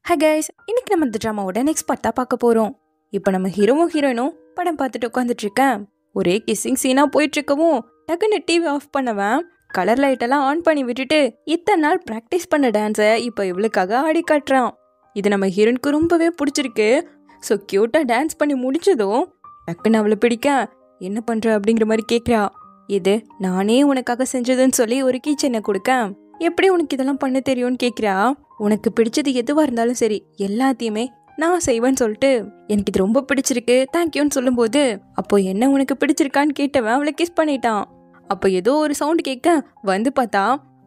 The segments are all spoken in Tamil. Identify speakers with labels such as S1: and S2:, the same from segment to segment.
S1: ஹை கைஸ், இன்னைக்கு நம்ம இந்த ட்ராமாவோட நெக்ஸ்ட் பார்ட்டா பார்க்க போறோம். இப்போ நம்ம ஹீரோவும் ஹீரோயினும் படம் பார்த்துட்டு உட்காந்துட்டு இருக்கேன். ஒரே கிஸ்ஸிங் சீனா போயிட்டு இருக்கவும் டக்குன்னு டிவி ஆஃப் பண்ணவன் கலர் லைட் எல்லாம் ஆன் பண்ணி விட்டுட்டு இத்தனை நாள் ப்ராக்டிஸ் பண்ண டான்ஸை இப்போ இவளுக்காக ஆடி காட்டுறான். இது நம்ம ஹீரோயினுக்கு ரொம்பவே பிடிச்சிருக்கு. ஸோ க்யூட்டாக டான்ஸ் பண்ணி முடிச்சதும் டக்குன்னு அவளை பிடிக்க என்ன பண்ற அப்படிங்கிற மாதிரி கேட்குறா. இது நானே உனக்காக செஞ்சதுன்னு சொல்லி ஒரு கீச்சனை கொடுக்க, எப்படி உனக்கு இதெல்லாம் பண்ண தெரியும்னு கேட்குறா. உனக்கு பிடிச்சது எதுவாக இருந்தாலும் சரி எல்லாத்தையுமே நான் செய்வேன்னு சொல்லிட்டு எனக்கு இது ரொம்ப பிடிச்சிருக்கு தேங்க்யூன்னு சொல்லும்போது, அப்போ என்ன உனக்கு பிடிச்சிருக்கான்னு கேட்டவன் அவளை கிஸ் பண்ணிட்டான். அப்போ ஏதோ ஒரு சவுண்ட் கேட்க வந்து பார்த்தா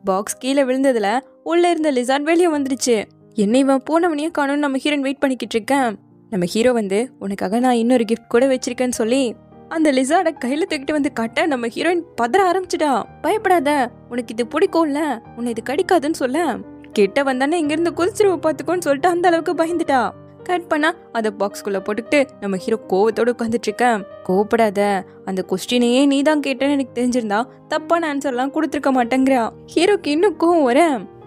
S1: பாக்ஸ் கீழே விழுந்ததுல உள்ள இருந்த லிசார்ட் வெளியே வந்துருச்சு. என்ன இவன் போனவனையே காணும்னு நம்ம ஹீரோயின் வெயிட் பண்ணிக்கிட்டு இருக்கேன். நம்ம ஹீரோ வந்து உனக்காக நான் இன்னொரு கிஃப்ட் கூட வச்சிருக்கேன்னு சொல்லி அந்த லிசார்டை கையில தூக்கிட்டு வந்து காட்ட நம்ம ஹீரோயின் பதற ஆரம்பிச்சிட்டா. பயப்படாத, உனக்கு இது பிடிக்கும்ல, உன்னை இது கடிக்காதுன்னு சொல்ல கிட்ட வந்தானே இங்கிருந்து குதிச்சிருவ பாத்துக்கோன்னு சொல்லிட்டு அந்த அளவுக்கு பயந்துட்டா. கட் பண்ணா அதை பாக்ஸ்குள்ள போட்டுக்கிட்டு நம்ம ஹீரோ கோவத்தோட உட்காந்துட்டு இருக்கேன். கோவப்படாத, அந்த கொஸ்டினையே நீ தான் கேட்டேன்னு எனக்கு தெரிஞ்சிருந்தா தப்பான ஆன்சர்லாம் கொடுத்துருக்க மாட்டேங்கிறா. ஹீரோக்கு இன்னும் கோவம் வர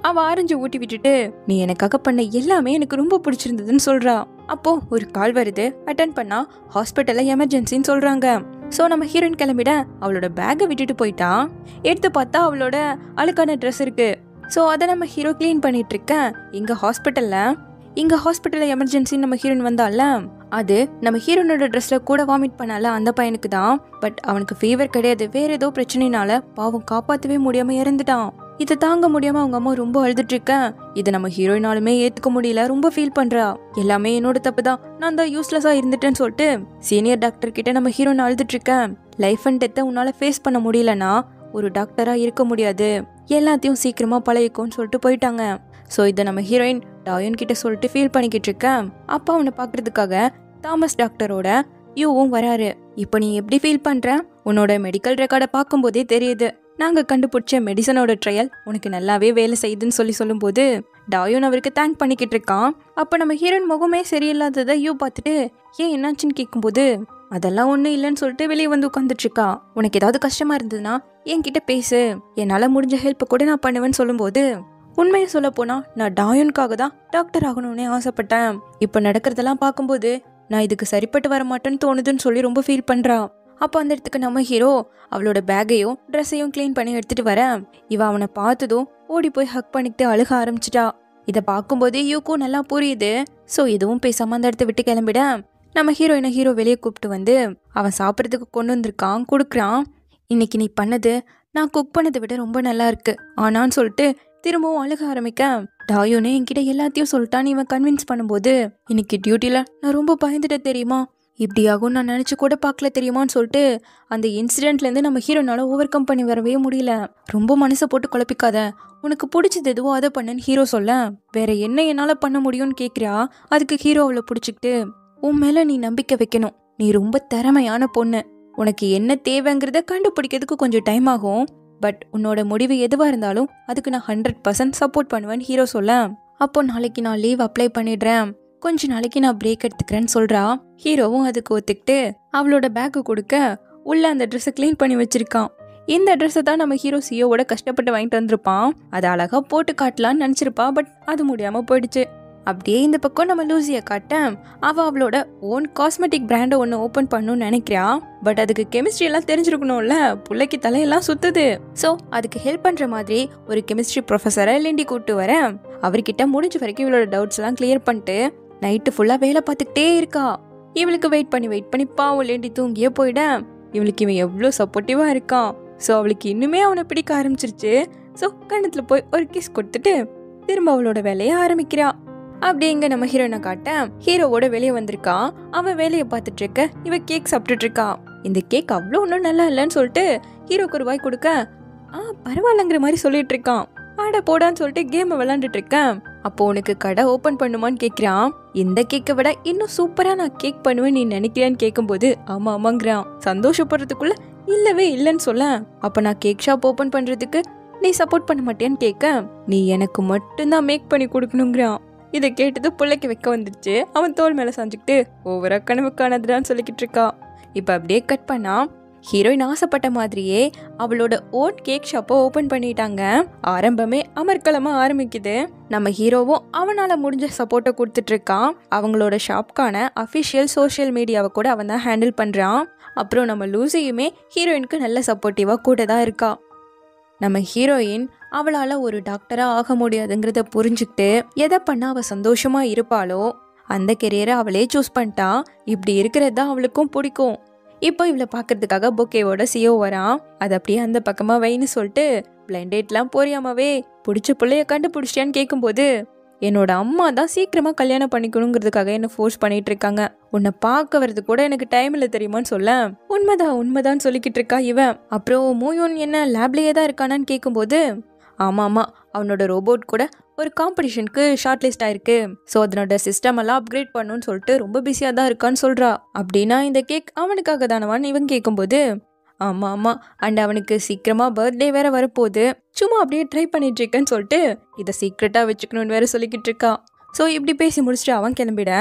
S1: அவ ஆரஞ்சு ஊட்டி விட்டுட்டு நீ எனக்காக பண்ண எல்லாமே எனக்கு ரொம்ப பிடிச்சிருந்ததுன்னு சொல்றா. அப்போ ஒரு கால் வருது, அட்டன் பண்ணா ஹாஸ்பிட்டல்ல எமர்ஜென்சின்னு சொல்றாங்க. ஸோ நம்ம ஹீரோயின் கிளம்பிட அவளோட பேக்கை விட்டுட்டு போயிட்டா. எடுத்து பார்த்தா அவளோட அழுக்கான ட்ரெஸ் இருக்கு. ஸோ அதை நம்ம ஹீரோ கிளீன் பண்ணிட்டு இருக்கேன். இங்க ஹாஸ்பிட்டல்ல எமர்ஜென்சி நம்ம ஹீரோயின் வந்தால அது நம்ம ஹீரோனோட ட்ரெஸ்ல கூட வாமிட் பண்ணால அந்த பையனுக்கு தான். பட் அவனுக்கு ஃபீவர் கிடையாது, வேற ஏதோ பிரச்சனைனால பாவம் காப்பாற்றவே முடியாம இறந்துட்டான். இதை தாங்க முடியாம அவங்க அம்மா ரொம்ப அழுதுட்டு இருக்கேன். இதை நம்ம ஹீரோயினாலுமே ஏத்துக்க முடியல, ரொம்ப ஃபீல் பண்றா. எல்லாமே என்னோட தப்பு தான், நான் தான் யூஸ்லெஸ்ஸா இருந்துட்டேன்னு சொல்லிட்டு சீனியர் டாக்டர் கிட்ட நம்ம ஹீரோயின் அழுதுட்டு இருக்கேன். லைஃப் அண்ட் டெத்தை உன்னால ஃபேஸ் பண்ண முடியலன்னா ஒரு டாக்டரா இருக்க முடியாது, எல்லாத்தையும் சீக்கிரமா பழகிக்கும்னு சொல்லிட்டு போயிட்டாங்க. ஸோ இதை நம்ம ஹீரோயின் டாயன் கிட்ட சொல்லிட்டு ஃபீல் பண்ணிக்கிட்டு இருக்கேன். அப்பா அவனை பாக்குறதுக்காக தாமஸ் டாக்டரோட யூவும் வராரு. இப்போ நீ எப்படி ஃபீல் பண்ற? உன்னோட மெடிக்கல் ரெக்கார்டை பார்க்கும்போதே தெரியுது, நாங்க கண்டுபிடிச்ச மெடிசனோட ட்ரையல் உனக்கு நல்லாவே வேலை செய்யுதுன்னு சொல்லும்போது டாயோன் அவருக்கு தேங்க் பண்ணிக்கிட்டு இருக்கான். அப்ப நம்ம ஹீரோயின் முகமே சரியில்லாததை யூ பார்த்துட்டு ஏன் என்னாச்சுன்னு கேட்கும்போது அதெல்லாம் ஒன்றும் இல்லைன்னு சொல்லிட்டு வெளியே வந்து உட்காந்துட்டு இருக்கா. உனக்கு ஏதாவது கஷ்டமா இருந்ததுன்னா என்கிட்ட பேசு, என்னால் முடிஞ்ச ஹெல்ப்பை கூட நான் பண்ணுவேன்னு சொல்லும்போது, உண்மையை சொல்ல போனா நான் டாயோனுக்காக தான் டாக்டர் ஆகணும்னே ஆசைப்பட்டேன். இப்போ நடக்கிறதெல்லாம் பார்க்கும்போது நான் இதுக்கு சரிப்பட்டு வர மாட்டேன்னு தோணுதுன்னு சொல்லி ரொம்ப ஃபீல் பண்றா. அப்போ அந்த இடத்துக்கு நம்ம ஹீரோ அவளோட பேக்கையும் ட்ரெஸ்ஸையும் கிளீன் பண்ணி எடுத்துட்டு வர இவ அவனை பார்த்ததும் ஓடி போய் ஹக் பண்ணிக்கிட்டு அழுக ஆரம்பிச்சிட்டா. இதை பார்க்கும்போதே யூக்கும் நல்லா புரியுது. ஸோ எதுவும் பேசாம அந்த இடத்த விட்டு கிளம்பிட நம்ம ஹீரோ வெளியே கூப்பிட்டு வந்து அவன் சாப்பிட்றதுக்கு கொண்டு வந்திருக்கான், கொடுக்குறான். இன்னைக்கு நீ பண்ணது நான் குக் பண்ணதை விட ரொம்ப நல்லா இருக்கு ஆனான்னு சொல்லிட்டு திரும்பவும் அழுக ஆரம்பிக்க டாயோனே என்கிட்ட எல்லாத்தையும் சொல்லிட்டான்னு இவன் கன்வின்ஸ் பண்ணும்போது, இன்னைக்கு டியூட்டில நான் ரொம்ப பயந்துட்ட தெரியுமா, இப்படியாகும் நான் நினைச்சு கூட பார்க்கல தெரியுமான்னு சொல்லிட்டு அந்த இன்சிடென்ட்லேருந்து நம்ம ஹீரோனால ஓவர் கம் பண்ணி வரவே முடியல. ரொம்ப மனசை போட்டு குழப்பிக்காத, உனக்கு பிடிச்சது எதுவோ அதை பண்ணுன்னு ஹீரோ சொல்ல வேற என்ன என்னால் பண்ண முடியும்னு கேட்குறா. அதுக்கு ஹீரோ அவளை பிடிச்சிக்கிட்டு உன் மேலே நீ நம்பிக்கை வைக்கணும், நீ ரொம்ப திறமையான பொண்ணு, உனக்கு என்ன தேவைங்கிறத கண்டுபிடிக்கிறதுக்கு கொஞ்சம் டைம் ஆகும், பட் உன்னோட முடிவு எதுவாக இருந்தாலும் அதுக்கு நான் 100% சப்போர்ட் பண்ணுவேன்னு ஹீரோ சொல்ல, அப்போ நாளைக்கு நான் லீவ் அப்ளை பண்ணிடுறேன், கொஞ்ச நாளைக்கு நான் பிரேக் எடுத்துக்கிறேன்னு சொல்றா. ஹீரோவும் அதுக்கு ஒத்துக்கிட்டு அவளோட பேக்கு கொடுக்க உள்ள அந்த ட்ரெஸ்ஸை கிளீன் பண்ணி வச்சிருக்கான். இந்த ட்ரெஸ்ஸை தான் நம்ம ஹீரோ சியோவோட கஷ்டப்பட்டு வாங்கிட்டு வந்திருப்பான். அதை அழகா போட்டு காட்டலான்னு நினைச்சிருப்பா, பட் அது முடியாம போயிடுச்சு. அப்படியே இந்த பக்கம் நம்ம லூசியை காட்ட அவளோட ஓன் காஸ்மெட்டிக் பிராண்டை ஒன்று ஓப்பன் பண்ணணும்னு நினைக்கிறா. பட் அதுக்கு கெமிஸ்ட்ரி எல்லாம் தெரிஞ்சிருக்கணும்ல, பிள்ளைக்கு தலையெல்லாம் சுத்துது. ஸோ அதுக்கு ஹெல்ப் பண்ற மாதிரி ஒரு கெமிஸ்ட்ரி ப்ரொஃபஸரை லிண்டி கூப்பிட்டு வர அவர்கிட்ட முடிஞ்ச வரைக்கும் இவளோட டவுட்ஸ் எல்லாம் கிளியர் பண்ணிட்டு நைட்டு ஃபுல்லா வேலை பார்த்துக்கிட்டே இருக்கா. இவளுக்கு வெயிட் பண்ணி பாவம் லேண்டி தூங்கியே போயிட இவளுக்கு இவன் எவ்வளோ சப்போர்ட்டிவா இருக்கான். ஸோ அவளுக்கு இன்னுமே அவனை பிடிக்க ஆரம்பிச்சிருச்சு. ஸோ கண்ணத்துல போய் ஒரு கிஸ் கொடுத்துட்டு திரும்ப அவளோட வேலையை ஆரம்பிக்கிறா. அப்படி இங்க நம்ம ஹீரோனை காட்ட ஹீரோவோட வெளியே வந்திருக்கான். அவன் வேலையை பார்த்துட்டு இருக்க இவ கேக் சாப்பிட்டுட்டு இருக்கா. இந்த கேக் அவ்வளோ ஒன்றும் நல்லா இல்லைன்னு சொல்லிட்டு ஹீரோக்கு ஒரு வாய் கொடுக்க பரவாயில்லங்கிற மாதிரி சொல்லிட்டு இருக்கான். ஆட போடான்னு சொல்லிட்டு கேமை விளையாண்டுட்டு இருக்கேன். அப்போ உனக்கு கடை ஓபன் பண்ணுமான்னு கேட்கிறான். இந்த கேக்கை விட இன்னும் சூப்பரா நான் கேக் பண்ணுவேன் நீ நினைக்கிறியான்னு கேட்கும்போது ஆமாங்கிறான். சந்தோஷப்படுறதுக்குள்ள இல்லவே இல்லைன்னு சொல்ல, அப்ப நான் கேக் ஷாப் ஓபன் பண்றதுக்கு நீ சப்போர்ட் பண்ண மாட்டேன்னு கேட்க நீ எனக்கு மட்டும்தான் மேக் பண்ணி கொடுக்கணுங்கிறான். இதை கேட்டது பிள்ளைக்கு வைக்க வந்துருச்சு. அவன் தோல் மேல சாஞ்சுக்கிட்டு ஓவரா கனவு காணதுடான்னு சொல்லிக்கிட்டு இருக்கா. இப்ப அப்படியே கட் பண்ணா ஹீரோயின் ஆசைப்பட்ட மாதிரியே அவளோட ஓன் கேக் ஷாப்பை ஓபன் பண்ணிட்டாங்க. ஆரம்பமே அமர்க்களமா ஆரம்பிக்குது. நம்ம ஹீரோவும் அவனால முடிஞ்ச சப்போர்ட்டை கொடுத்துட்டு இருக்கான். அவங்களோட ஷாப்கான அஃபிஷியல் சோஷியல் மீடியாவை கூட அவன் தான் ஹேண்டில் பண்றான். அப்புறம் நம்ம லூசியுமே ஹீரோயினுக்கு நல்ல சப்போர்ட்டிவா கூட தான் இருக்கா. நம்ம ஹீரோயின் அவளால ஒரு டாக்டரா ஆக முடியாதுங்கிறத புரிஞ்சுக்கிட்டு எதை பண்ணா அவ சந்தோஷமா இருப்பாளோ அந்த கெரியரை அவளே சூஸ் பண்ணிட்டா. இப்படி இருக்கிறது தான் அவளுக்கும் பிடிக்கும். இப்போ இவளை பார்க்கறதுக்காக பொக்கேவோட சிஓ வரான். அது அப்படியே அந்த பக்கமா வைன்னு சொல்லிட்டு பிளைண்ட் டேட்லாம் போறியாமாவே, பிடிச்ச பிள்ளைய கண்டுபிடிச்சியான்னு கேட்கும்போது என்னோட அம்மா தான் சீக்கிரமா கல்யாணம் பண்ணிக்கணுங்கிறதுக்காக என்ன ஃபோர்ஸ் பண்ணிட்டு இருக்காங்க. உன்னை பார்க்க வரது கூட எனக்கு டைம் இல்லை தெரியுமான்னு சொல்ல, உண்மைதான் சொல்லிக்கிட்டு இருக்கா இவன். அப்புறம் மூயோன் என்ன லேப்லயே தான் இருக்கானான்னு கேட்கும்போது ஆமா அவனோட ரோபோட் கூட ஒரு காம்படிஷனுக்கு ஷார்ட் லிஸ்ட் ஆயிருக்கு. ஸோ அதனோட சிஸ்டம் எல்லாம் அப்கிரேட் பண்ணணும்னு சொல்லிட்டு ரொம்ப பிஸியாக தான் இருக்கான்னு சொல்றா. அப்படின்னா இந்த கேக் அவனுக்காக தானவான்னு இவன் கேட்கும்போது ஆமா அண்ட் அவனுக்கு சீக்கிரமா பர்த்டே வேற வரப்போகுது, சும்மா அப்படியே ட்ரை பண்ணிட்டு இருக்கேன்னு சொல்லிட்டு இதை சீக்ரெட்டா வச்சுக்கணும்னு வேற சொல்லிக்கிட்டு இருக்கா. ஸோ இப்படி பேசி முடிச்சுட்டு அவன் கிளம்பிட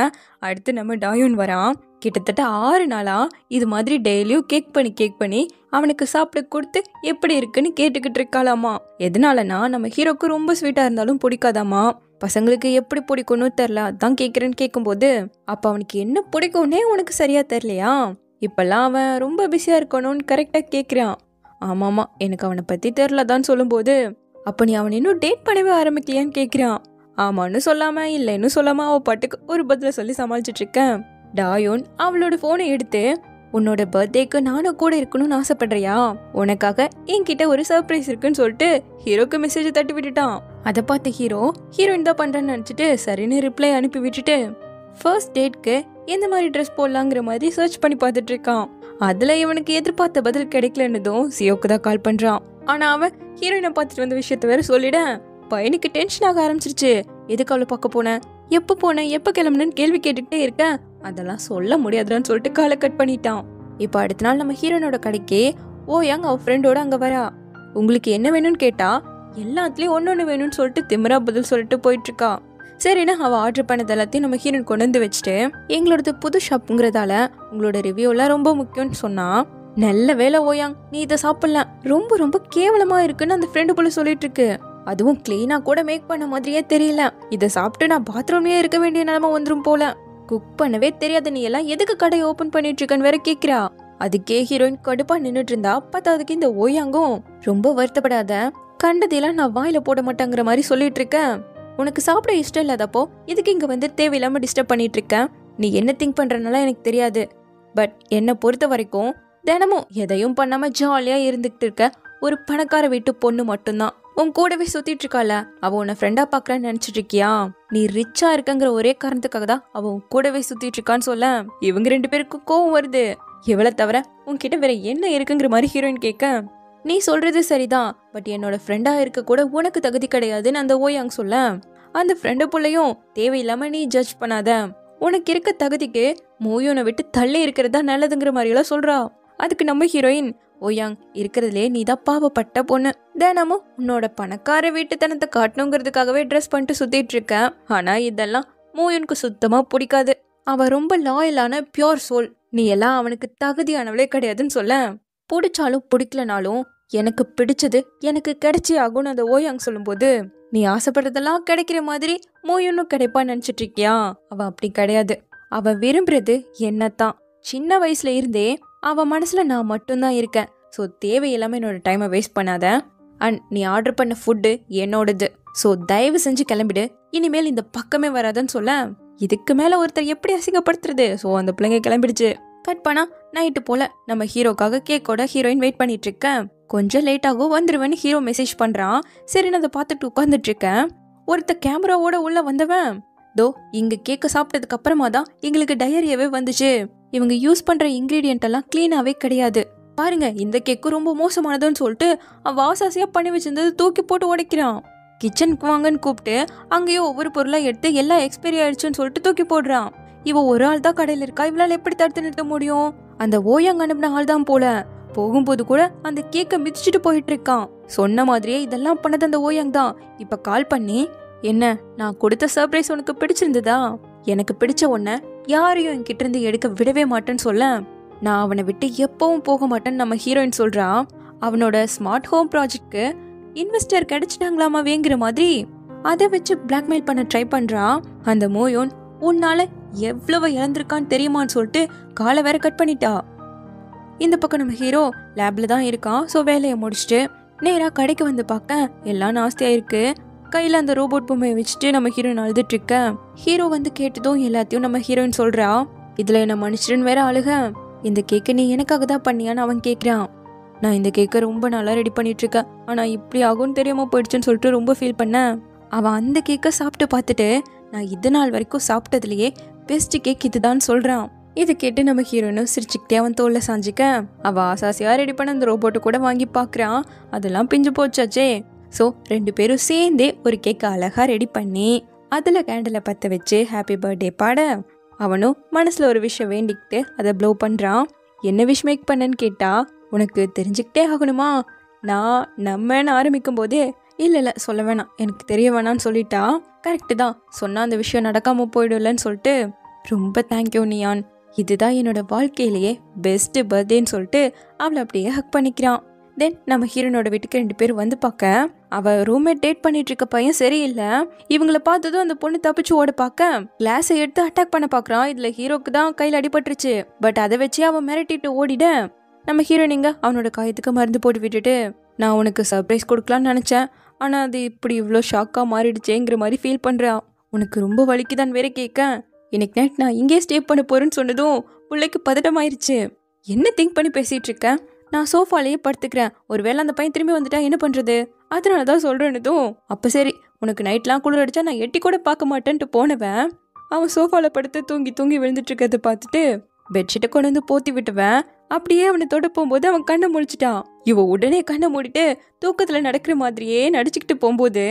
S1: அடுத்து நம்ம டாயோன் வரான். கிட்டத்தட்ட 6 நாளா இது மாதிரி டெய்லியும் கேக் பண்ணி அவனுக்கு சாப்பிட கொடுத்து எப்படி இருக்குன்னு கேட்டுக்கிட்டு இருக்காளாமா. எதனாலனா நம்ம ஹீரோக்கு ரொம்ப ஸ்வீட்டா இருந்தாலும் பிடிக்காதாமா. பசங்களுக்கு எப்படி பிடிக்கும்னு தெரில, அதான் கேட்குறேன்னு கேட்கும்போது அப்ப அவனுக்கு என்ன பிடிக்கும்னே உனக்கு சரியா தெரியலையா, இப்பெல்லாம் அவன் ரொம்ப பிஸியா இருக்கணும்னு கரெக்டா கேட்குறான். ஆமாமா எனக்கு அவனை பத்தி தெரிலதான் சொல்லும்போது அப்ப நீ அவன் இன்னும் டேட் பண்ணவே ஆரம்பிக்கலையான்னு கேட்குறான். ஆமான்னு சொல்லாம இல்லைன்னு சொல்லாம அவ பாட்டுக்கு ஒரு பதில சொல்லி சமாளிச்சுட்டு இருக்கேன். டாயோன் அவளோட போனை எடுத்து உன்னோட பர்த்டேக்கு நானும் கூட இருக்கணும்னு ஆசைப்படுறியா, உனக்காக என்கிட்ட ஒரு சர்ப்ரைஸ் இருக்குன்னு சொல்லிட்டு ஹீரோக்கு மெசேஜ் தட்டி விட்டுட்டான். அதை பார்த்து ஹீரோயின் தான் பண்றேன்னு நினைச்சிட்டு சரின்னு ரிப்ளை அனுப்பி விட்டுட்டு ஃபர்ஸ்ட் டேட்க்கு எந்த மாதிரி ட்ரெஸ் போடலாங்கிற மாதிரி சர்ச் பண்ணி பார்த்துட்டு இருக்கான். அதுல இவனுக்கு எதிர்பார்த்த பதில் கிடைக்கலன்னதும் சியோக்கு தான் கால் பண்றான். ஆனா அவன் ஹீரோயினை பார்த்துட்டு வந்த விஷயத்த வேற சொல்லிட பையனுக்கு டென்ஷன் ஆக ஆரம்பிச்சிருச்சு. எதுக்கு அவளை பார்க்க போனேன், எப்ப கிளம்புனேன்னு கேள்வி கேட்டுக்கிட்டே இருக்கேன். அதெல்லாம் சொல்ல முடியாதுன்னு சொல்லிட்டு காலை கட் பண்ணிட்டான். இப்ப அடுத்த நாள் நம்ம ஹீரோனோட கடைக்கு ஓயாங் அவ ஃப்ரெண்டோட அங்க வரா. உங்களுக்கு என்ன வேணும்னு கேட்டா எல்லாத்துலயும் ஒன்னொன்னு வேணும்னு சொல்லிட்டு திமிரா பதில் சொல்லிட்டு போயிட்டு இருக்கா. சரின்னா அவ ஆர்டர் பண்ணது எல்லாத்தையும் நம்ம ஹீரோன் கொண்டு வந்து வச்சுட்டு எங்களோடது புது ஷாப்புங்கிறதால உங்களோட ரிவ்யூ எல்லாம் ரொம்ப முக்கியம்னு சொன்னா, நல்ல வேலை ஓயாங் நீ இதை சாப்பிடலாம், ரொம்ப ரொம்ப கேவலமா இருக்குன்னு அந்த ஃப்ரெண்டு போல சொல்லிட்டு இருக்கு. அதுவும் கிளீனா கூட மேக் பண்ண மாதிரியே தெரியல. இதை சாப்பிட்டு நான் பாத்ரூம்லயே இருக்க வேண்டிய நிலைமை வந்துரும் போல. குக் பண்ணவே தெரியாத நீ எல்லாம் எதுக்கு கடையை ஓபன் பண்ணிட்டு இருக்கன்னு வேற கேக்குறா. அதுக்கே ஹீரோயின் கடுப்பா நின்னுட்டு இருந்தா. பத்தாவதுக்கு இந்த ஓயாங்கும் ரொம்ப வருத்தப்படாத, கண்டதெல்லாம் நான் வாயில போட மாட்டேங்கிற மாதிரி சொல்லிட்டு இருக்கேன். உனக்கு சாப்பிட இஷ்டம் இல்லாதப்போ இதுக்கு இங்க வந்து தேவையில்லாம டிஸ்டர்ப் பண்ணிட்டு இருக்கேன். நீ என்ன திங்க் பண்றனால எனக்கு தெரியாது. பட் என்னை பொறுத்த வரைக்கும் தினமும் எதையும் பண்ணாம ஜாலியா இருந்துகிட்டு இருக்க ஒரு பணக்கார வீட்டு பொண்ணு மட்டும்தான் உன் கூடவே சுத்திட்டு இருக்கால. அவ உன்னை ஃப்ரெண்டா பாக்குறான்னு நினைச்சிட்டு இருக்கியா? நீ ரிச்சா இருக்கங்கிற ஒரே காரணத்துக்காக தான் அவ உன் கூடவே சுத்திட்டு இருக்கான்னு சொல்ல இவங்க 2 பேருக்கும் கோவம் வருது. எவ்வளவு தவிர உன்கிட்ட வேற என்ன இருக்குங்கிற மாதிரி ஹீரோயின் கேட்க, நீ சொல்றது சரிதான், பட் என்னோட ஃப்ரெண்டா இருக்க கூட உனக்கு தகுதி கிடையாதுன்னு அந்த ஓயாங் சொல்ல, அந்த ஃப்ரெண்டு புள்ளையும் தேவையில்லாம நீ ஜட்ஜ் பண்ணாத, உனக்கு இருக்க தகுதிக்கு மூயோனை விட்டு தள்ளி இருக்கிறதா நல்லதுங்கிற மாதிரி எல்லாம் சொல்றா. அதுக்கு நம்ம ஹீரோயின், ஓயாங் இருக்கிறதுலே நீதான் பாவப்பட்ட பொண்ணு, தினமும் உன்னோட பணக்கார வீட்டுத்தனத்தை காட்டணுங்கிறதுக்காகவே ட்ரெஸ் பண்ணிட்டு சுத்திட்டு இருக்க. ஆனா இதெல்லாம் மூயோனுக்கு சுத்தமா பிடிக்காது. அவ ரொம்ப லாயலான பியோர் சோல், நீ எல்லாம் அவனுக்கு தகுதியானவளே கிடையாதுன்னு சொல்ல, பிடிச்சாலும் பிடிக்கலனாலும் எனக்கு பிடிச்சது எனக்கு கிடைச்சே ஆகும்னு அந்த ஓயாங் சொல்லும்போது, நீ ஆசைப்படுறதெல்லாம் கிடைக்கிற மாதிரி மூயோனும் கிடைப்பான்னு நினைச்சிட்டு இருக்கியா? அவ அப்படி கிடையாது. அவ விரும்புறது என்னத்தான். சின்ன வயசுல இருந்தே அவ மனசுல நான் மட்டும்தான் இருக்கேன். ஸோ தேவையில்லாம என்னோட டைமை வேஸ்ட் பண்ணாத. அண்ட் நீ ஆர்டர் பண்ண ஃபுட்டு என்னோடது. ஸோ தயவு செஞ்சு கிளம்பிடு, இனிமேல் இந்த பக்கமே வராதுன்னு சொல்ல, இதுக்கு மேல ஒருத்தர் எப்படி அசிங்கப்படுத்துறது? ஸோ அந்த பிள்ளைங்க கிளம்பிடுச்சு. கட் பண்ணா நைட்டு போல நம்ம ஹீரோக்காக கேக்கோட ஹீரோயின் வெயிட் பண்ணிட்டு இருக்கேன். கொஞ்சம் லேட் ஆகும் வந்துருவேன்னு ஹீரோ மெசேஜ் பண்றான். சரி நான் அதை பார்த்துட்டு உட்காந்துட்டு இருக்கேன். ஒருத்த கேமராவோட உள்ள வந்தவன், தோ இங்க கேக்க சாப்பிட்டதுக்கு அப்புறமா தான் எங்களுக்கு டயரியாவே வந்துச்சு. இவங்க யூஸ் பண்ற இன்கிரீடியன்ட் எல்லாம் கிளீனாவே கிடையாது. பாருங்க இந்த கேக்கு ரொம்ப மோசமானதுன்னு சொல்லிட்டு அவன் வாசாசியா பண்ணி வச்சிருந்தது தூக்கி போட்டு உடைக்கிறான். கிச்சனுக்கு வாங்கன்னு கூப்பிட்டு அங்கேயோ ஒவ்வொரு பொருளா எடுத்து எல்லாம் எக்ஸ்பைரி ஆயிடுச்சுன்னு சொல்லிட்டு தூக்கி போடுறான். இவ ஒரு ஆள் தான் கடையில இருக்கா, இவளால எப்படி தடுத்து நிறுத்த முடியும்? அந்த ஓயாங் அனுப்பின ஆள் தான் போல. போகும்போது கூட அந்த கேக்க மிதிச்சுட்டு போயிட்டு இருக்கான். சொன்ன மாதிரியே இதெல்லாம் பண்ணது அந்த ஓயாங் தான். இப்ப கால் பண்ணி, என்ன நான் கொடுத்த சர்ப்ரைஸ் உனக்கு பிடிச்சிருந்ததா? எனக்கு பிடிச்ச ஒன்ன யாரையும் என்கிட்ட இருந்து எடுக்க விடவே மாட்டேன்னு சொல்ல, நான் அவனை விட்டு எப்பவும் போக மாட்டேன்னு நம்ம ஹீரோயின் சொல்றா. அவனோட ஸ்மார்ட் ஹோம் ப்ராஜெக்ட்க்கு இன்வெஸ்டர் கிடைச்சிட்டாங்களாமா வேங்குற மாதிரி அதை வச்சு பிளாக்மெயில் பண்ண ட்ரை பண்றா. அந்த மோயோன் உன்னால எவ்வளவு இழந்திருக்கான்னு தெரியுமான்னு சொல்லிட்டு காலை வேற கட் பண்ணிட்டா. இந்த பக்கம் நம்ம ஹீரோ லேப்ல தான் இருக்கான். ஸோ வேலையை முடிச்சுட்டு நேரா கடைக்கு வந்து பார்க்க எல்லாம் நாஸ்தியா இருக்கு. கையில அந்த ரோபோட் பொம்மையை வச்சுட்டு நம்ம ஹீரோயின் அழுதுட்டு இருக்க. ஹீரோ வந்து கேட்டதும் எல்லாத்தையும் நம்ம ஹீரோயின் சொல்றா. இதுல என்ன மனுஷன் வேற அழுக. இந்த கேக்கை நீ எனக்காக தான் பண்ணியான்னு அவன் கேட்குறான். நான் இந்த கேக்கை ரொம்ப நல்லா ரெடி பண்ணிட்டு இருக்கேன், ஆனா இப்படி ஆகும்னு தெரியாம போயிடுச்சுன்னு சொல்லிட்டு ரொம்ப ஃபீல் பண்ணேன். அவன் அந்த கேக்கை சாப்பிட்டு பார்த்துட்டு நான் இது நாள் வரைக்கும் சாப்பிட்டதுலயே பெஸ்ட் கேக் இதுதான் சொல்றான். இதை கேட்டு நம்ம ஹீரோயினும் சிரிச்சுக்கிட்டே அவன் தோல்ல சாஞ்சிக்க அவ ஆசாசியா ரெடி பண்ண அந்த ரோபோட்டை கூட வாங்கி பாக்குறான். அதெல்லாம் பிஞ்சு போச்சாச்சே. ஸோ 2 பேரும் சேர்ந்தே ஒரு கேக்கை அழகா ரெடி பண்ணி அதுல கேண்டிலை பற்ற வச்சு ஹாப்பி பர்த்டே பாட அவனும் மனசுல ஒரு விஷயம் வேண்டிக்கிட்டு அதை ப்ளோ பண்றான். என்ன விஷ் மேக் பண்ணன்னு கேட்டா, உனக்கு தெரிஞ்சுக்கிட்டே ஆகணுமா, நான் நம்மன்னு ஆரம்பிக்கும் போதே இல்ல சொல்ல வேணாம், எனக்கு தெரிய வேணான்னு சொல்லிட்டா. கரெக்டு தான், சொன்னா அந்த விஷயம் நடக்காம போயிடும்லன்னு சொல்லிட்டு ரொம்ப தேங்க்யூ நியான், இதுதான் என்னோட வாழ்க்கையிலேயே பெஸ்ட் பர்த்டேன்னு சொல்லிட்டு அவளை அப்படியே ஹக் பண்ணிக்கிறான். தென் நம்ம ஹீரோனோட வீட்டுக்கு 2 பேர் வந்து பார்க்க அவ ரூம்மேட் டேட் பண்ணிட்டு இருக்க பையன் சரியில்லை. இவங்களை பார்த்ததும் அந்த பொண்ணு தப்பிச்சு ஓட பார்க்க கிளாஸை எடுத்து அட்டாக் பண்ண பாக்குறான். இதுல ஹீரோக்கு தான் கையில் அடிபட்டுருச்சு. பட் அதை வச்சு அவன் மிரட்டிட்டு ஓடிட நம்ம ஹீரோனிங்க அவனோட காயத்துக்கு மருந்து போட்டு விட்டுட்டு, நான் உனக்கு சர்ப்ரைஸ் கொடுக்கலான்னு நினைச்சேன், ஆனா அது இப்படி இவ்வளோ ஷாக்கா மாறிடுச்சேங்கிற மாதிரி ஃபீல் பண்றான். உனக்கு ரொம்ப வலிக்குதான் வேற கேட்க, இன்னைக்கு நைட் நான் இங்கே ஸ்டே பண்ண போறேன்னு சொன்னதும் பிள்ளைக்கு பதட்டமாயிருச்சு. என்ன திங்க் பண்ணி பேசிட்டு இருக்கேன், நான் சோஃபாலேயே படுத்துக்கிறேன், ஒருவேளை அந்த பையன் திரும்பி வந்துட்டா என்ன பண்றது, அதனாலதான் சொல்றேன்னதும் அப்ப சரி உனக்கு நைட்லாம் குளிர் அடிச்சா நான் எட்டி கூட பார்க்க மாட்டேன்ட்டு போனவன் அவன் சோஃபால படுத்து தூங்கி தூங்கி விழுந்துட்டு இருக்கிறத பார்த்துட்டு பெட்ஷீட்டை கொண்டு வந்து போத்தி விட்டுவேன். அப்படியே அவனை தொட போகும்போது அவன் கண்ணை முழிச்சிட்டான். இவ உடனே கண்ணை மூடிட்டு தூக்கத்துல நடக்கிற மாதிரியே நடிச்சுக்கிட்டு போகும்போது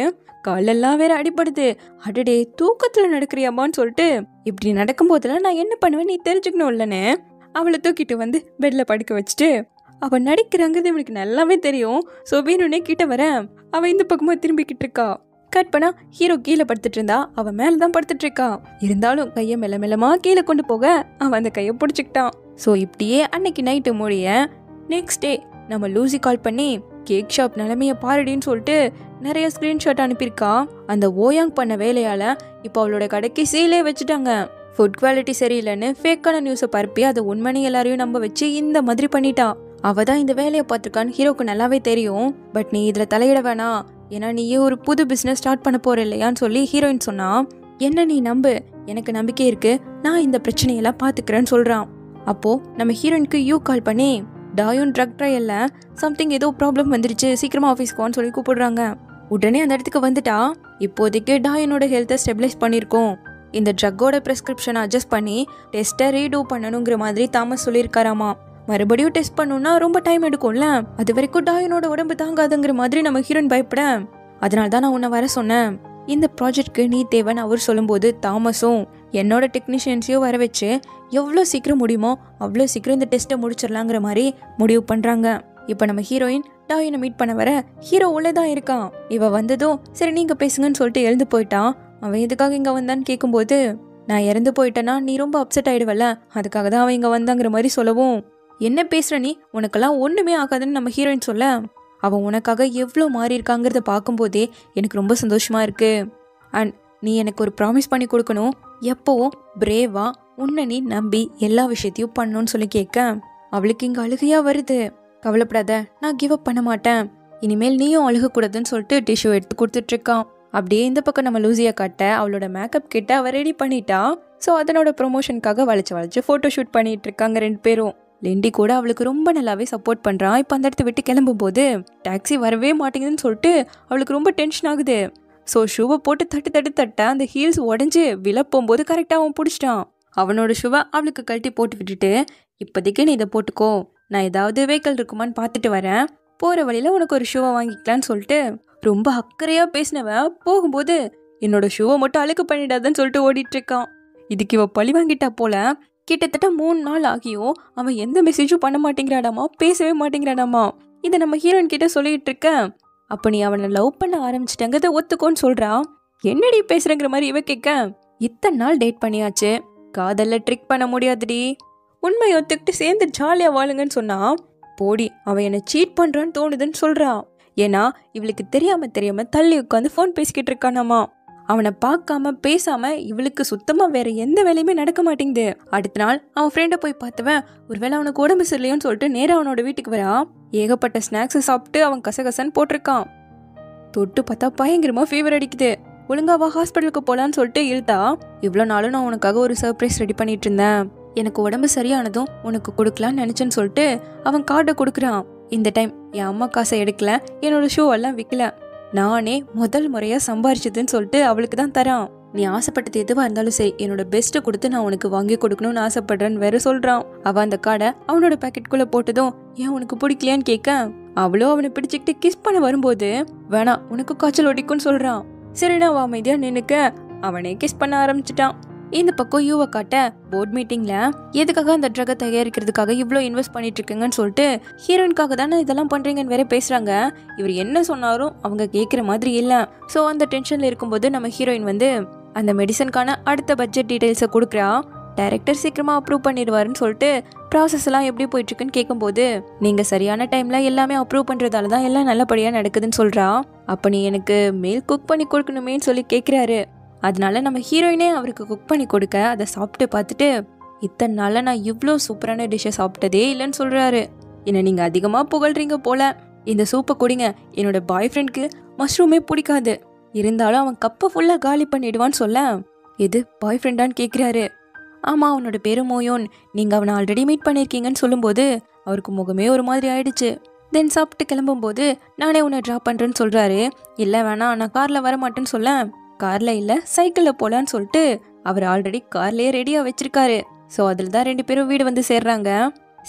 S1: காலெல்லாம் வேற அடிபடுது. அடடே தூக்கத்துல நடக்கிறியாமான்னு சொல்லிட்டு இப்படி நடக்கும் போதெல்லாம் நான் என்ன பண்ணுவேன் நீ தெரிஞ்சுக்கணும் இல்லன்னு அவளை தூக்கிட்டு வந்து பெட்ல படுக்க வச்சுட்டு அவன் நடிக்கிறாங்கிறது இவனுக்கு நல்லாவே தெரியும். ஸோ வேணும்னே கிட்ட வர அவன் இந்த பக்கமா திரும்பிக்கிட்டு இருக்கா. கட் பண்ணா ஹீரோ கீழே படுத்துட்டு இருந்தா அவன் மேலதான் படுத்துட்டு இருக்கா. இருந்தாலும் கையை மெல்ல மெல்லமா கீழே கொண்டு போக அவன் அந்த கையை பிடிச்சிக்கிட்டான். ஸோ இப்படியே அன்னைக்கு நைட்டு முடிய நெக்ஸ்ட் டே நம்ம லூசி கால் பண்ணி கேக் ஷாப் நிலைமைய பாருடின்னு சொல்லிட்டு நிறைய ஸ்கிரீன்ஷாட் அனுப்பியிருக்கா. அந்த ஓயாங் பண்ண வேலையால இப்போ அவளோட கடைக்கு சீலே வச்சுட்டாங்க. ஃபுட் குவாலிட்டி சரியில்லைன்னு ஃபேக்கான நியூஸை பரப்பி அதை உண்மனி எல்லாரையும் நம்ப வச்சு இந்த மாதிரி பண்ணிட்டா. அவ தான் இந்த வேலையை பார்த்துருக்கான்னு ஹீரோக்கு நல்லாவே தெரியும். பட் நீ இதுல தலையிட வேணாம், ஏன்னா நீயே ஒரு புது பிசினஸ் ஸ்டார்ட் பண்ண போற இல்லையான்னு சொல்லி ஹீரோயின் சொன்னா. என்ன நீ நம்பு, எனக்கு நம்பிக்கை இருக்கு, நான் இந்த பிரச்சனையெல்லாம் பாத்துக்கிறேன்னு சொல்றான். அப்போ நம்ம ஹீரோயினுக்கு யூ கால் பண்ணி டாயோன் ட்ரக் ட்ரையல்ல சம்திங் ஏதோ ப்ராப்ளம் வந்துருச்சு, சீக்கிரமா ஆஃபீஸ்க்குவான்னு சொல்லி கூப்பிடுறாங்க. உடனே அந்த இடத்துக்கு வந்துட்டா. இப்போதைக்கு டாயோனோட ஹெல்த்தை ஸ்டெபிலைஸ் பண்ணியிருக்கோம், இந்த ட்ரக்கோட ப்ரெஸ்கிரிப்ஷனை அட்ஜஸ்ட் பண்ணி டெஸ்ட்டை ரீடூ பண்ணணுங்கிற மாதிரி தாமஸ் சொல்லியிருக்காராமா. மறுபடியும் டெஸ்ட் பண்ணணும்னா ரொம்ப டைம் எடுக்கும்ல, அது வரைக்கும் டாயோனோட உடம்பு தாங்காதுங்கிற மாதிரி நம்ம ஹீரோயின் பயப்பட, அதனால தான் நான் உன்னை வர சொன்னேன், இந்த ப்ராஜெக்ட்க்கு நீ தேவைன்னு அவர் சொல்லும்போது தாமஸும் என்னோட டெக்னீஷியன்ஸையும் வர வச்சு எவ்வளோ சீக்கிரம் முடியுமோ அவ்வளோ சீக்கிரம் இந்த டெஸ்ட்டை முடிச்சிடலாங்கிற மாதிரி முடிவு பண்ணுறாங்க. இப்போ நம்ம ஹீரோயின் டாயோனை மீட் பண்ண வர ஹீரோ உள்ளதான் இருக்கான். இவ வந்ததும் சரி நீங்க பேசுங்கன்னு சொல்லிட்டு எழுந்து போயிட்டான். அவன் எதுக்காக இங்கே வந்தான்னு கேட்கும்போது நான் இறந்து போயிட்டேன்னா நீ ரொம்ப அப்செட் ஆயிடுவல்ல, அதுக்காக தான் அவன் இங்கே வந்தாங்கிற மாதிரி சொல்லவும், என்ன பேசுற நீ, உனக்கெல்லாம் ஒன்றுமே ஆகாதுன்னு நம்ம ஹீரோயின் சொல்ல, அவன் உனக்காக எவ்வளோ மாறி இருக்காங்கிறத பார்க்கும்போதே எனக்கு ரொம்ப சந்தோஷமா இருக்கு. அண்ட் நீ எனக்கு ஒரு ப்ராமிஸ் பண்ணி கொடுக்கணும், எப்பவும் பிரேவா உன்னை நீ நம்பி எல்லா விஷயத்தையும் பண்ணணும்னு சொல்லி கேட்க அவளுக்கு இங்கே அழுகையா வருது. கவலைப்படாத, நான் கிவ் அப் பண்ண மாட்டேன், இனிமேல் நீயும் அழுகக்கூடாதுன்னு சொல்லிட்டு டிஷ்யூ எடுத்து கொடுத்துட்டு இருக்கான். அப்படியே இந்த பக்கம் நம்ம லூசியா காட்ட அவளோட மேக்கப் கிட்ட அவ ரெடி பண்ணிட்டா. ஸோ அதனோட ப்ரொமோஷனுக்காக வளைச்சு ஃபோட்டோ ஷூட் பண்ணிட்டு இருக்காங்க 2 பேரும். லிண்டி கூட அவளுக்கு ரொம்ப நல்லாவே சப்போர்ட் பண்றான். இப்போ அந்த இடத்த விட்டு கிளம்பும் போது டாக்ஸி வரவே மாட்டேங்குதுன்னு சொல்லிட்டு அவளுக்கு ரொம்ப டென்ஷன் ஆகுது. ஸோ ஷூவை போட்டு தட்ட அந்த ஹீல்ஸ் உடஞ்சி விழப்போகும்போது கரெக்டாக அவன் பிடிச்சிட்டான். அவனோட ஷூவை அவளுக்கு கழட்டி போட்டு விட்டுட்டு, இப்போதைக்கு நீ இதை போட்டுக்கோ, நான் ஏதாவது வெஹிக்கல் இருக்குமான்னு பார்த்துட்டு வரேன், போகிற வழியில் உனக்கு ஒரு ஷூவை வாங்கிக்கலான்னு சொல்லிட்டு ரொம்ப அக்கறையாக பேசினவன் போகும்போது என்னோட ஷூவை மட்டும் அழுக்கு பண்ணிடாதன்னு சொல்லிட்டு ஓடிட்டு இருக்கான். இதுக்கு இவ பழி வாங்கிட்டா போல. கிட்டத்தட்ட 3 நாள் ஆகியும் அவன் எந்த மெசேஜும் பண்ண மாட்டேங்கிறாடாமா, பேசவே மாட்டேங்கிறாடாமா. இதை நம்ம ஹீரோயின் கிட்ட சொல்லிட்டு இருக்க, அப்போ நீ அவனை லவ் பண்ண ஆரம்பிச்சிட்டங்கிறத ஒத்துக்கோன்னு சொல்றான். என்னடி பேசுறங்கிற மாதிரி இவ கேட்க, இத்தனை நாள் டேட் பண்ணியாச்சு, காதல்ல ட்ரிக் பண்ண முடியாதுடி, உண்மையை ஒத்துக்கிட்டு சேர்ந்து ஜாலியா வாழுங்கன்னு சொன்னா, போடி அவன் என்னை சீட் பண்றான்னு தோணுதுன்னு சொல்றான். ஏன்னா இவளுக்கு தெரியாம தள்ளி உட்காந்து ஃபோன் பேசிக்கிட்டு இருக்கானாமா. அவனை பார்க்காம பேசாம இவளுக்கு சுத்தமா வேற எந்த வேலையுமே நடக்க மாட்டேங்குது. அடுத்த நாள் அவன் ஃப்ரெண்டை போய் பார்த்தவன் ஒருவேளை அவனுக்கு உடம்பு சரியில்லையோன்னு சொல்லிட்டு நேரா அவனோட வீட்டுக்கு வரா. ஏகப்பட்ட ஸ்நாக்ஸை சாப்பிட்டு அவன் கசகசன்னு போட்டிருக்கான். தொட்டு பார்த்தா பயங்கரமா ஃபீவர் அடிக்குது. ஒழுங்காவா ஹாஸ்பிட்டலுக்கு போலான்னு சொல்லிட்டு இழுத்தா, இவ்வளோ நாளும் நான் உனக்காக ஒரு சர்ப்ரைஸ் ரெடி பண்ணிட்டு இருந்தேன், எனக்கு உடம்பு சரியானதும் உனக்கு கொடுக்கலான்னு நினைச்சேன்னு சொல்லிட்டு அவன் கார்டை கொடுக்குறான். இந்த டைம் என் அம்மா காசை எடுக்கல, என்னோட ஷூ எல்லாம் விற்கல, நானே முதல் முறையா சம்பாரிச்சதுன்னு சொல்லிட்டு அவளுக்கு தான் தரான். நீ ஆசைப்பட்டது எதுவா இருந்தாலும் சரி, என்னோட பெஸ்ட்டை கொடுத்து நான் உனக்கு வாங்கி கொடுக்கணும்னு ஆசைப்படுறேன்னு வேற சொல்றான். அவன் அந்த கார்டை அவனோட பாக்கெட்டுக்குள்ள போட்டதும் ஏன் உனக்கு பிடிக்கலையான்னு கேட்க, அவளோ அவனை பிடிச்சிக்கிட்டு கிஸ் பண்ண வரும்போது வேணா உனக்கு காய்ச்சல் ஒடிக்கும்னு சொல்றான். சரினா அவன் அமைதியா நின்னுக்க அவனே கிஸ் பண்ண ஆரம்பிச்சிட்டான். இந்த பக்கம் யூவை காட்ட போர்ட் மீட்டிங்ல எதுக்காக அந்த ட்ரகை தயாரிக்கிறதுக்காக இவ்வளோ இன்வெஸ்ட் பண்ணிட்டு இருக்குங்கன்னு சொல்லிட்டு ஹீரோயின்காக தானே இதெல்லாம் பண்றீங்கன்னு வேற பேசுறாங்க. இவர் என்ன சொன்னாலும் அவங்க கேட்குற மாதிரி இல்லை. ஸோ அந்த டென்ஷன்ல இருக்கும்போது நம்ம ஹீரோயின் வந்து அந்த மெடிசனுக்கான அடுத்த பட்ஜெட் டீடைல்ஸை கொடுக்குறா. டைரக்டர் சீக்கிரமா அப்ரூவ் பண்ணிடுவாருன்னு சொல்லிட்டு ப்ராசஸ் எல்லாம் எப்படி போயிட்டு இருக்குன்னு கேட்கும்போது, நீங்க சரியான டைம்ல எல்லாமே அப்ரூவ் பண்றதால தான் எல்லாம் நல்லபடியா நடக்குதுன்னு சொல்றா. அப்ப நீ எனக்கு மேல் குக் பண்ணி கொடுக்கணுமேன்னு சொல்லி கேட்கிறாரு. அதனால நம்ம ஹீரோயினே அவருக்கு குக் பண்ணி கொடுக்க அதை சாப்பிட்டு பார்த்துட்டு, இத்தனை நாள நான் இவ்வளோ சூப்பரான டிஷ்ஷை சாப்பிட்டதே இல்லைன்னு சொல்றாரு. என்ன நீங்க அதிகமா புகழ்றீங்க போல, இந்த சூப்பை குடிங்க, என்னோட பாய் ஃப்ரெண்ட்க்கு மஷ்ரூமே பிடிக்காது, இருந்தாலும் அவன் கப்பை ஃபுல்லா காலி பண்ணிடுவான்னு சொல்ல, இது பாய் ஃப்ரெண்டான்னு கேட்கிறாரு. ஆமா அவனோட பேரு மோயோன், நீங்க அவனை ஆல்ரெடி மீட் பண்ணிருக்கீங்கன்னு சொல்லும்போது அவருக்கு முகமே ஒரு மாதிரி ஆயிடுச்சு. தென் சாப்பிட்டு கிளம்பும்போது நானே உன்னை ட்ராப் பண்றேன்னு சொல்றாரு. இல்ல வேணாம் நான் கார்ல வர மாட்டேன்னு சொல்ல, கார்ல இல்ல சைக்கிள்ல போலான்னு சொல்லிட்டு அவர் ஆல்ரெடி கார்லயே ரெடியா வச்சிருக்காரு. ஸோ அதில் தான் 2 பேரும் வீடு வந்து சேர்றாங்க.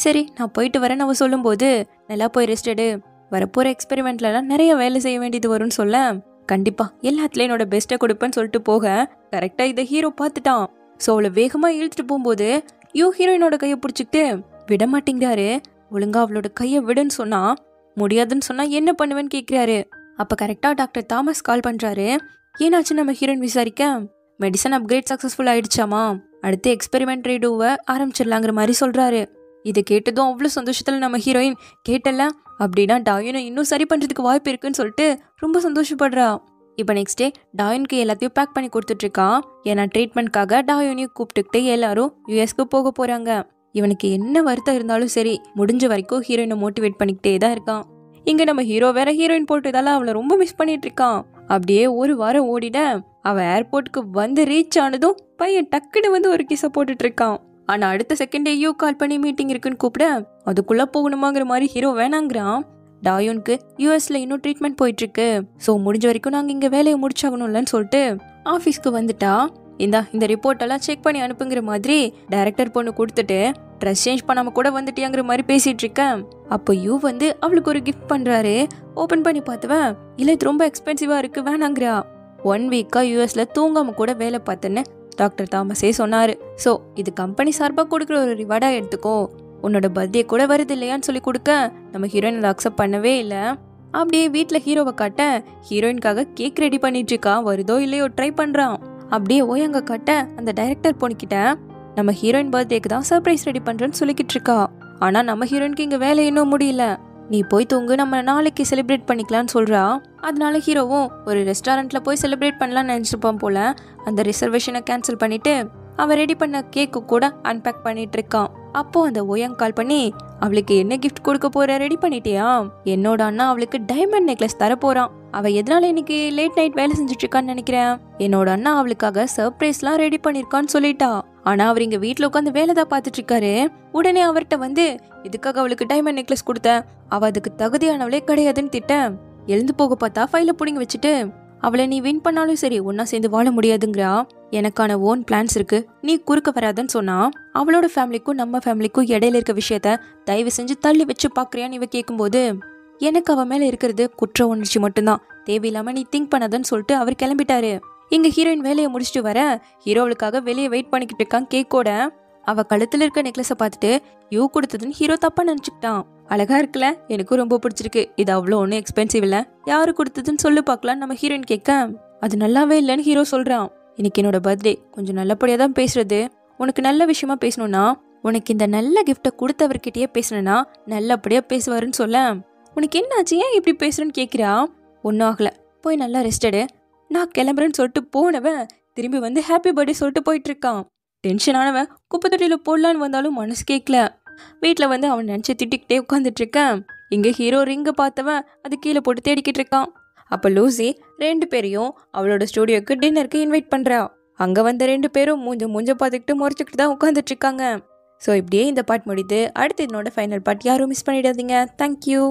S1: சரி நான் போயிட்டு வரேன்னு அவ சொல்லும்போது, நல்லா போய் ரெஸ்ட் எடு, வரப்போற எக்ஸ்பெரிமெண்ட்லாம் நிறைய வேலை செய்ய வேண்டியது வரும்னு சொல்ல, கண்டிப்பா எல்லாத்துலயும் என்னோட பெஸ்ட்டை கொடுப்பேன்னு சொல்லிட்டு போக கரெக்டா இதை ஹீரோ பார்த்துட்டான். ஸோ அவளை வேகமா இழுத்துட்டு போகும்போது யூ ஹீரோயினோட கையை பிடிச்சிக்கிட்டு விட மாட்டேங்கிறாரு. ஒழுங்கா அவளோட கையை விடுன்னு சொன்னா, முடியாதுன்னு சொன்னா என்ன பண்ணுவேன்னு கேட்கிறாரு. அப்ப கரெக்டா டாக்டர் தாமஸ் கால் பண்றாரு. ஏன்னாச்சு நம்ம ஹீரோயின் விசாரிக்க, மெடிசன் அப்கிரேட் சக்சஸ்ஃபுல் ஆயிடுச்சாமா, அடுத்து எக்ஸ்பெரிமெண்ட் ரீடூவை ஆரம்பிச்சிடலாங்கிற மாதிரி சொல்றாரு. இதை கேட்டதும் அவ்வளோ சந்தோஷத்துல நம்ம ஹீரோயின், கேட்டல அப்படின்னா டாயோனை இன்னும் சரி பண்றதுக்கு வாய்ப்பு இருக்குன்னு சொல்லிட்டு ரொம்ப சந்தோஷப்படுறா. இப்போ நெக்ஸ்ட் டே டாயோனுக்கு எல்லாத்தையும் பேக் பண்ணி கொடுத்துட்டு இருக்கான். ஏன்னா ட்ரீட்மெண்ட்காக டாயோனையும் கூப்பிட்டுக்கிட்டு எல்லாரும் யூஎஸ்க்கு போக போறாங்க. இவனுக்கு என்ன வருத்தம் இருந்தாலும் சரி, முடிஞ்ச வரைக்கும் ஹீரோயினை மோட்டிவேட் பண்ணிக்கிட்டே தான் இருக்கான். இங்க நம்ம ஹீரோ வேற ஹீரோயின் போட்டதால அவளை ரொம்ப மிஸ் பண்ணிட்டு இருக்கான். அப்படியே ஒரு வாரம் ஓடிட அவ ஏர்போர்ட்டுக்கு வந்து ரீச் ஆனதும் பையன் டக்குன்னு வந்து ஒரு கிச போட்டுட்டு இருக்கான். ஆனா அடுத்த செகண்டே யூ கால் பண்ணி மீட்டிங் இருக்குன்னு கூப்பிட அதுக்குள்ள போகணுமாங்கிற மாதிரி ஹீரோ வேணாங்கிறான். டாயோனுக்கு யூஎஸ்ல இன்னும் ட்ரீட்மெண்ட் போயிட்டு இருக்கு, ஸோ முடிஞ்ச வரைக்கும் நாங்க இங்க வேலையை முடிச்சாகணும்லன்னு சொல்லிட்டு ஆஃபீஸ்க்கு வந்துட்டா. இந்த ரிப்போர்ட் எல்லாம் செக் பண்ணி அனுப்புங்கிற மாதிரி டைரக்டர் பொண்ணு கொடுத்துட்டு ட்ரெஸ் சேஞ்ச் பண்ணாம கூட வந்துட்டியாங்கிற மாதிரி பேசிட்டு இருக்கேன். அப்போ யூ வந்து அவளுக்கு ஒரு கிஃப்ட் பண்றாரு. ஓபன் பண்ணி பார்த்துவேன், இல்ல இது ரொம்ப எக்ஸ்பென்சிவா இருக்கு வேணாங்கிறா. 1 வீக்கா யூஎஸ்ல தூங்காம கூட வேலை பார்த்தேன்னு டாக்டர் தாமஸே சொன்னாரு. ஸோ இது கம்பெனி சார்பாக கொடுக்குற ஒரு ரிவார்டா எடுத்துக்கோ, உன்னோட பர்த்டே கூட வருது இல்லையான்னு சொல்லி கொடுக்க நம்ம ஹீரோயின் அதை அக்செப்ட் பண்ணவே இல்லை. அப்படியே வீட்டில் ஹீரோவை காட்ட ஹீரோயின்காக கேக் ரெடி பண்ணிட்டு இருக்கா. வருதோ இல்லையோ ட்ரை பண்றான். அப்படியே ஓயங்க காட்ட அந்த டைரக்டர் பொண்ணுக்கிட்ட நம்ம ஹீரோயின் பர்த்டேக்கு தான் சர்ப்ரைஸ் ரெடி பண்றேன்னு சொல்லிக்கிட்டு இருக்கா. ஆனா நம்ம ஹீரோயினுக்கு இங்க வேலை இன்னும் முடியல, நீ போய் தூங்கு, நம்ம நாளைக்கு செலிப்ரேட் பண்ணிக்கலாம்னு சொல்றா. அதனால ஹீரோவும் ஒரு ரெஸ்டாரண்ட்ல போய் செலிப்ரேட் பண்ணலாம்னு நினைச்சிருப்பான் போல. அந்த ரிசர்வேஷனை கேன்சல் பண்ணிட்டு அவன் ரெடி பண்ண கேக்கு கூட அன்பேக் பண்ணிட்டு இருக்கான். அப்போ அந்த ஓயங் கால் பண்ணி, அவளுக்கு என்ன கிஃப்ட் கொடுக்க போற, ரெடி பண்ணிட்டியா? என்னோட அண்ணா அவளுக்கு டைமண்ட் நெக்லஸ் தர போறான், அவ எதனால இன்னைக்கு லேட் நைட் வேலை செஞ்சுட்டு இருக்கான்னு நினைக்கிறேன். என்னோட அண்ணா அவளுக்காக சர்ப்ரைஸ்லாம் ரெடி பண்ணிருக்கான்னு சொல்லிட்டா. ஆனா அவர் இங்க வீட்டுல உட்காந்து வேலை தான் பாத்துட்டு இருக்காரு. உடனே அவர்கிட்ட வந்து, இதுக்காக அவளுக்கு டைமண்ட் நெக்லஸ் கொடுத்த, அவ அதுக்கு தகுதியானவளே கிடையாதுன்னு திட்ட. எழுந்து போக பார்த்தா ஃபைல புடிங்க வச்சுட்டு, அவளை நீ வின் பண்ணாலும் சரி ஒன்னா சேர்ந்து வாழ முடியாதுங்கிறா. எனக்கான ஓன் பிளான்ஸ் இருக்கு, நீ குறுக்க வராதுன்னு சொன்னா. அவளோட ஃபேமிலிக்கும் நம்ம ஃபேமிலிக்கும் இடையில இருக்க விஷயத்த தயவு செஞ்சு தள்ளி வச்சு பாக்குறியான்னு இவ கேட்கும்போது, எனக்கு அவ மேல இருக்கிறது குற்ற உணர்ச்சி மட்டும்தான், தேவையில்லாம நீ திங்க் பண்ணாதன்னு சொல்லிட்டு அவர் கிளம்பிட்டாரு. இங்க ஹீரோயின் வேலையை முடிச்சுட்டு வர ஹீரோவுக்காக வெளியே வெயிட் பண்ணிக்கிட்டு இருக்கான் கேக்கோட. அவ கழுத்துல இருக்க நெக்லஸை பார்த்துட்டு யூ கொடுத்ததுன்னு ஹீரோ தப்பா நினைச்சுக்கிட்டான். அழகா இருக்குல்ல, எனக்கும் ரொம்ப பிடிச்சிருக்கு, இது அவ்வளோ ஒன்றும் எக்ஸ்பென்சிவ் இல்ல, யாரு கொடுத்ததுன்னு சொல்லு பார்க்கலாம் நம்ம ஹீரோயின் கேட்க, அது நல்லாவே இல்லைன்னு ஹீரோ சொல்றான். இன்னைக்கு என்னோட பர்த்டே, கொஞ்சம் நல்லபடியா தான் பேசுறது, உனக்கு நல்ல விஷயமா பேசணும்னா உனக்கு இந்த நல்ல கிஃப்டை கொடுத்தவர்கிட்டயே பேசினா நல்லபடியாக பேசுவாருன்னு சொல்ல. உனக்கு என்னாச்சு, ஏன் இப்படி பேசுறேன்னு கேட்குறா. ஒன்றும் ஆகலை, போய் நல்லா ரெஸ்டடு, நான் கிளம்புறேன்னு சொல்லிட்டு போனவன் திரும்பி வந்து ஹாப்பி பர்த்டே சொல்லிட்டு போயிட்டு இருக்கான். டென்ஷனானவன் குப்பை தொட்டியில் போடலான்னு வந்தாலும் மனசு கேட்கல. வீட்டில் வந்து அவன் நினச்சி திட்டிக்கிட்டே உட்காந்துட்டு இருக்கேன். இங்கே ஹீரோ ரிங்கை பார்த்தவன் அது கீழே போட்டு தேடிக்கிட்டு இருக்கான். அப்போ லூசி 2 பேரையும் அவளோட ஸ்டூடியோக்கு டின்னருக்கு இன்வைட் பண்ணுறா. அங்கே வந்த 2 பேரும் மூஞ்ச பார்த்துக்கிட்டு முறைச்சிக்கிட்டு தான் உட்காந்துட்டு இருக்காங்க. ஸோ இப்படியே இந்த பார்ட் முடியுது. அடுத்து இதனோட ஃபைனல் பார்ட் யாரும் மிஸ் பண்ணிடாதீங்க. தேங்க்யூ.